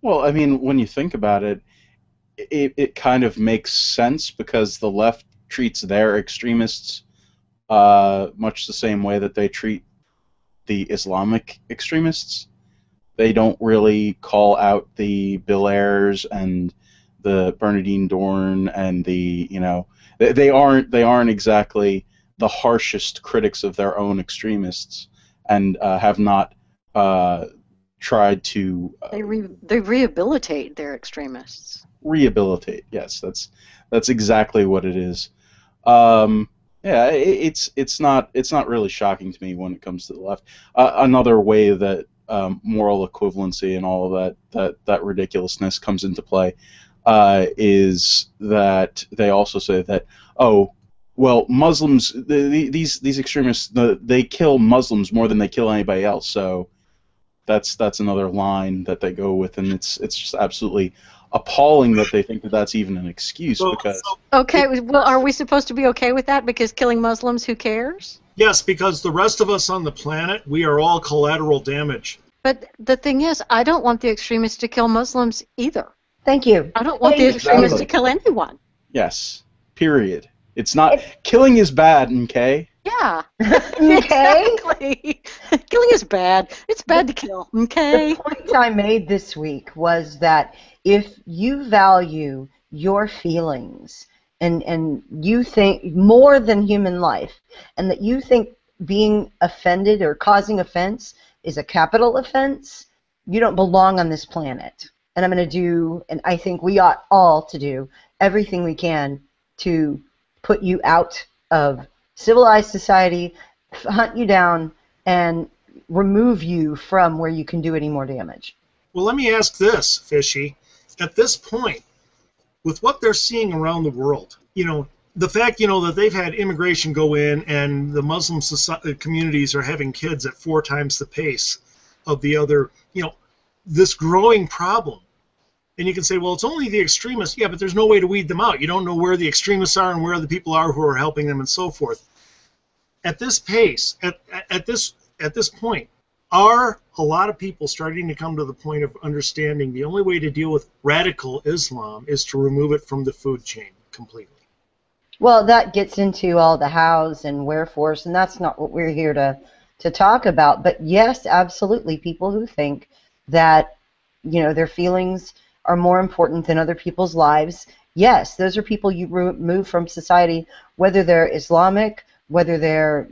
Well, I mean, when you think about it, it kind of makes sense because the left treats their extremists much the same way that they treat the Islamic extremists. They don't really call out the Billairs and the Bernardine Dorn and the they aren't exactly the harshest critics of their own extremists and have not uh, tried to They rehabilitate their extremists. rehabilitate. Yes, that's exactly what it is. Yeah, it's not really shocking to me when it comes to the left. Another way that moral equivalency and all of that ridiculousness comes into play is that they also say that, oh, well, Muslims, these extremists, they kill Muslims more than they kill anybody else. So that's another line that they go with, and it's just absolutely appalling that they think that that's even an excuse. Because Okay, well, are we supposed to be okay with that? Because killing Muslims, who cares? Yes, because the rest of us on the planet, we are all collateral damage. But the thing is, I don't want the extremists to kill Muslims either. Thank you. I don't want the extremists to Exactly. kill anyone. yes, period. It's not killing is bad, okay? Yeah. Okay. Exactly. Killing is bad. It's bad to kill, okay? The point I made this week was that if you value your feelings and you think more than human life, and that you think being offended or causing offense is a capital offense, you don't belong on this planet. And I'm going to do, and I think we ought all to do, everything we can to put you out of civilized society, hunt you down, and remove you from where you can do any more damage. Well, let me ask this, Fishy. At this point, with what they're seeing around the world, the fact, that they've had immigration go in and the Muslim communities are having kids at 4 times the pace of the other, this growing problem. And you can say, well, it's only the extremists. Yeah, but there's no way to weed them out. You don't know where the extremists are and where the people are who are helping them and so forth. At this pace, at this point, are a lot of people starting to come to the point of understanding the only way to deal with radical Islam is to remove it from the food chain completely? Well, that gets into all the hows and wherefores, and that's not what we're here to talk about. But yes, absolutely, people who think that, their feelings are more important than other people's lives. Yes, those are people you remove from society, whether they're Islamic, whether they're,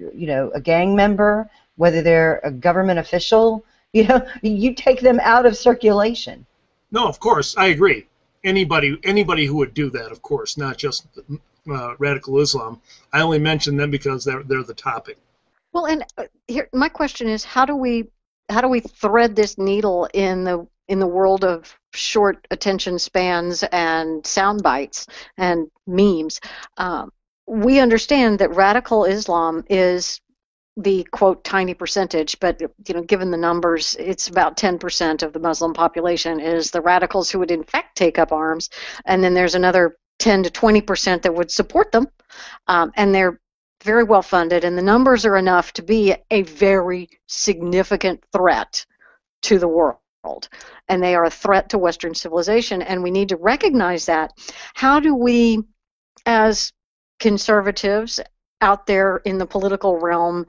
a gang member, whether they're a government official. You take them out of circulation. No, of course, I agree. Anybody who would do that, of course, not just radical Islam. I only mention them because they're the topic. Well, and here my question is, how do we thread this needle in the world of short attention spans and sound bites and memes? We understand that radical Islam is the, quote, tiny percentage, but given the numbers, it's about 10% of the Muslim population is the radicals who would in fact take up arms, and then there's another 10 to 20% that would support them, and they're very well funded, and the numbers are enough to be a very significant threat to the world, and they are a threat to Western civilization, and we need to recognize that. How do we, as conservatives out there in the political realm,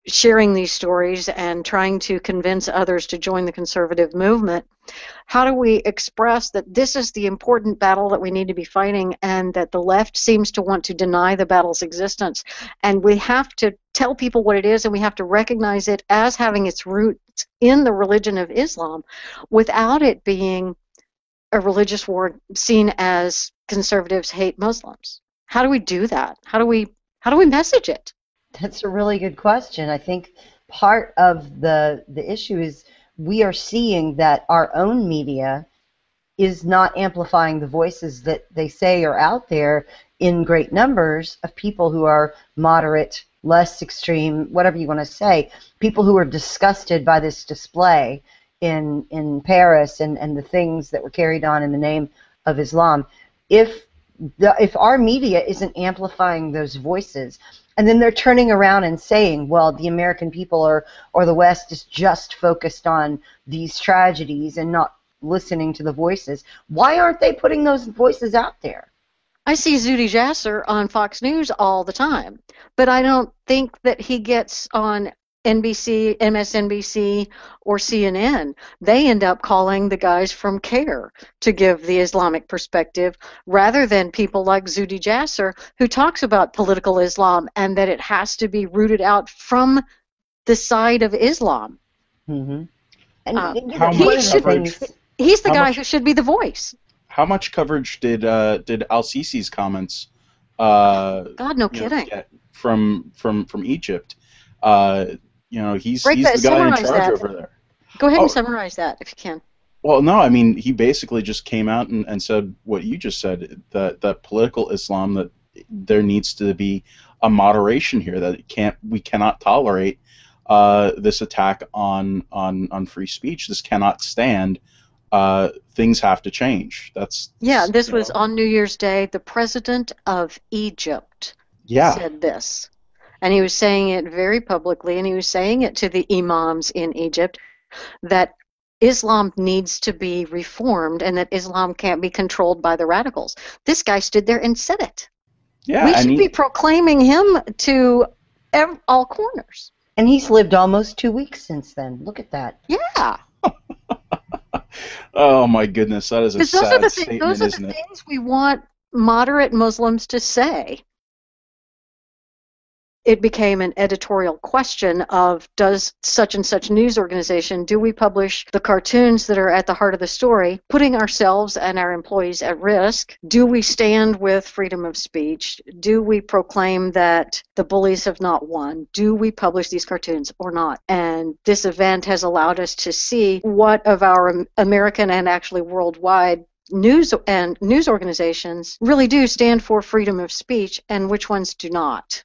sharing these stories and trying to convince others to join the conservative movement, how do we express that this is the important battle that we need to be fighting, and that the left seems to want to deny the battle's existence? And we have to tell people what it is, and we have to recognize it as having its roots in the religion of Islam without it being a religious war seen as conservatives hate Muslims. How do we do that? How do we message it? That's a really good question. I think part of the issue is we are seeing that our own media is not amplifying the voices that they say are out there in great numbers of people who are moderate, less extreme, whatever you want to say, people who are disgusted by this display in Paris and the things that were carried on in the name of Islam. If our media isn't amplifying those voices, and then they're turning around and saying, well, the American people or the West is just focused on these tragedies and not listening to the voices. Why aren't they putting those voices out there? I see Zuhdi Jasser on Fox News all the time, but I don't think that he gets on NBC, MSNBC, or CNN. They end up calling the guys from CARE to give the Islamic perspective rather than people like Zuhdi Jasser, who talks about political Islam and that it has to be rooted out from the side of Islam. Mm-hmm. And how much coverage? He's the guy who should be the voice. How much coverage did el-Sisi's comments God, no kidding. get from Egypt? He's the guy in charge over there. Go ahead and summarize that if you can. Well, no, I mean, he basically just came out and said what you just said, that political Islam, that there needs to be a moderation here, that we cannot tolerate this attack on free speech. This cannot stand. Things have to change. This was on New Year's Day. The president of Egypt said this. And he was saying it very publicly, and he was saying it to the imams in Egypt, that Islam needs to be reformed and that Islam can't be controlled by the radicals. This guy stood there and said it. Yeah, we should be proclaiming him to all corners. And he's lived almost 2 weeks since then. Look at that. Yeah. Oh, my goodness. That is a sad statement, those are isn't the it? things we want moderate Muslims to say. It became an editorial question of, does such and such news organization, do we publish the cartoons that are at the heart of the story, putting ourselves and our employees at risk? Do we stand with freedom of speech? Do we proclaim that the bullies have not won? Do we publish these cartoons or not? And this event has allowed us to see what of our American and actually worldwide news organizations really do stand for freedom of speech and which ones do not.